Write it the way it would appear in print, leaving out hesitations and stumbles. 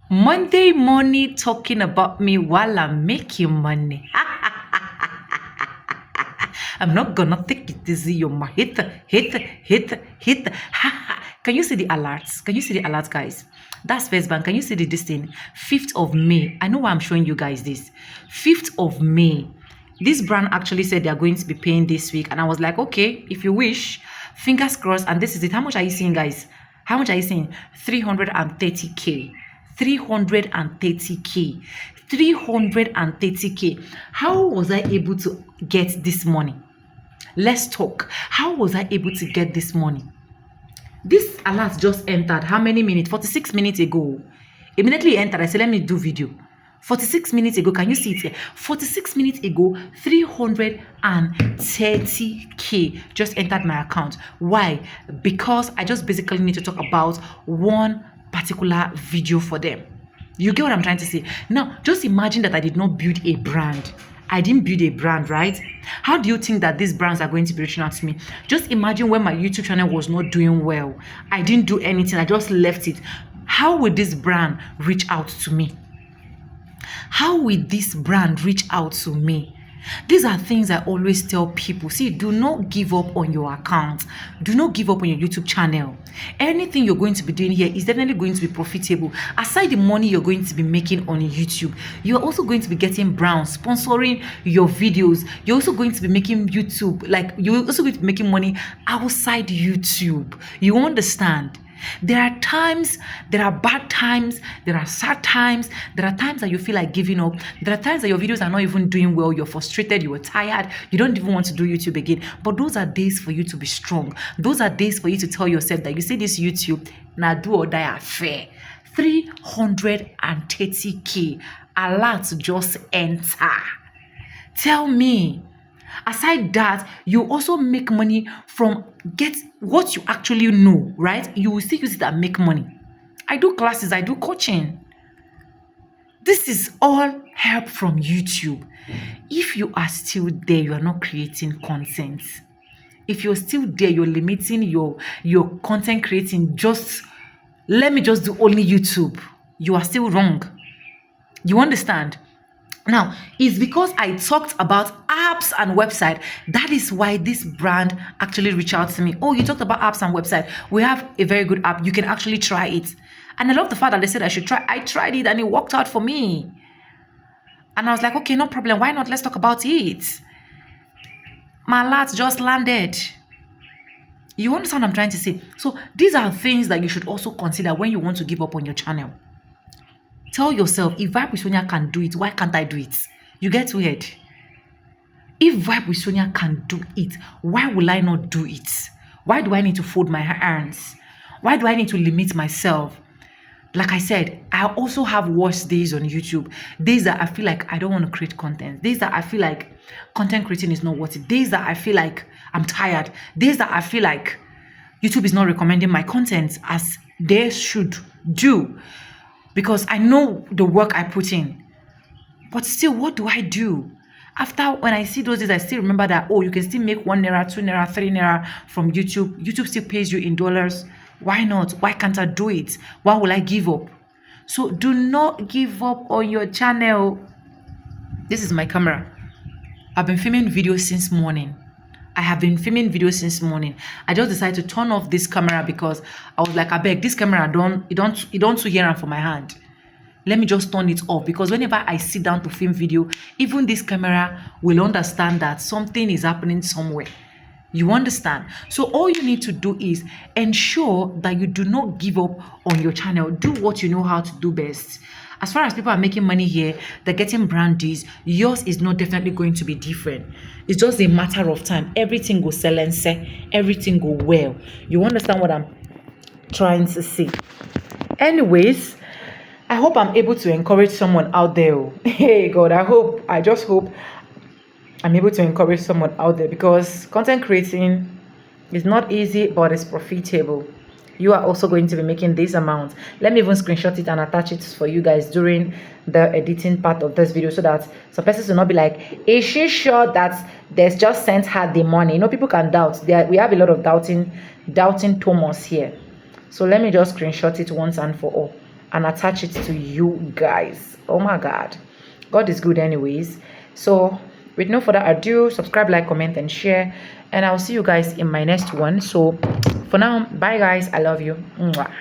Monday morning talking about me while I'm making money. I'm not gonna take it easy. You're my hit. Can you see the alerts? Can you see the alerts, guys? That's First Bank. Can you see this thing? 5th of May. I know why I'm showing you guys this. 5th of May. This brand actually said they're going to be paying this week. And I was like, okay, if you wish, fingers crossed. And this is it. How much are you seeing, guys? How much are you seeing? 330K. 330K. 330K. How was I able to get this money? Let's talk. How was I able to get this money? This alert just entered. How many minutes? 46 minutes ago. Immediately entered. I said, let me do video. 46 minutes ago. Can you see it here? 46 minutes ago, 330K just entered my account. Why? Because I just basically need to talk about one particular video for them. You get what I'm trying to say? Now, just imagine that I did not build a brand. I didn't build a brand, right? How do you think that these brands are going to be reaching out to me? Just imagine when my YouTube channel was not doing well. I didn't do anything. I just left it. How would this brand reach out to me? How will this brand reach out to me? These are things I always tell people. See, do not give up on your account. Do not give up on your YouTube channel. Anything you're going to be doing here is definitely going to be profitable. Aside the money you're going to be making on YouTube, you're also going to be getting brands sponsoring your videos. You're also going to be making YouTube, like you're also going to be making money outside YouTube. You understand? There are times, there are bad times, there are sad times, there are times that you feel like giving up. There are times that your videos are not even doing well, you're frustrated, you are tired, you don't even want to do YouTube again. But those are days for you to be strong. Those are days for you to tell yourself that you see this YouTube, now do or die affair. 330K, alert just enter. Tell me. Aside that, you also make money from get what you actually know, right? You will still use it and make money. I do classes, I do coaching. This is all help from YouTube. If you are still there, you are not creating content. If you're still there, you're limiting your content creating. Just let me just do only YouTube. You are still wrong. You understand? Now, it's because I talked about apps and website. That is why this brand actually reached out to me. Oh, you talked about apps and website. We have a very good app. You can actually try it. And I love the fact that they said I should try. I tried it and it worked out for me. And I was like, okay, no problem. Why not? Let's talk about it. My alert just landed. You understand what I'm trying to say? So these are things that you should also consider when you want to give up on your channel. Tell yourself, if Vibe with Sonia can do it, why can't I do it? You get weird. If Vibe with Sonia can do it, why will I not do it? Why do I need to fold my hands? Why do I need to limit myself? Like I said, I also have worse days on YouTube. Days that I feel like I don't want to create content. Days that I feel like content creating is not worth it. Days that I feel like I'm tired. Days that I feel like YouTube is not recommending my content as they should do. Because I know the work I put in. But still, what do I do? After, when I see those days, I still remember that, oh, you can still make 1 naira, 2 naira, 3 naira from YouTube. YouTube still pays you in dollars. Why not? Why can't I do it? Why will I give up? So do not give up on your channel. This is my camera. I've been filming videos since morning. I have been filming videos since morning. I just decided to turn off this camera because I was like, I beg, this camera don't too hear for my hand. Let me just turn it off because whenever I sit down to film video, even this camera will understand that something is happening somewhere. You understand? So all you need to do is ensure that you do not give up on your channel. Do what you know how to do best. As far as people are making money here, they're getting brand deals, yours is not definitely going to be different. It's just a matter of time. Everything go sell and sell. Everything go well. You understand what I'm trying to say? Anyways, I hope I'm able to encourage someone out there. Hey, God, I just hope I'm able to encourage someone out there because content creating is not easy, but it's profitable. You are also going to be making this amount. Let me even screenshot it and attach it for you guys during the editing part of this video so that some persons will not be like, is she sure that there's just sent her the money? You know, people can doubt. We have a lot of doubting Thomas here. So let me just screenshot it once and for all. and attach it to you guys. Oh my God. God is good anyways. So with no further ado, subscribe, like, comment, and share. And I'll see you guys in my next one. So for now, bye guys. I love you. Mwah.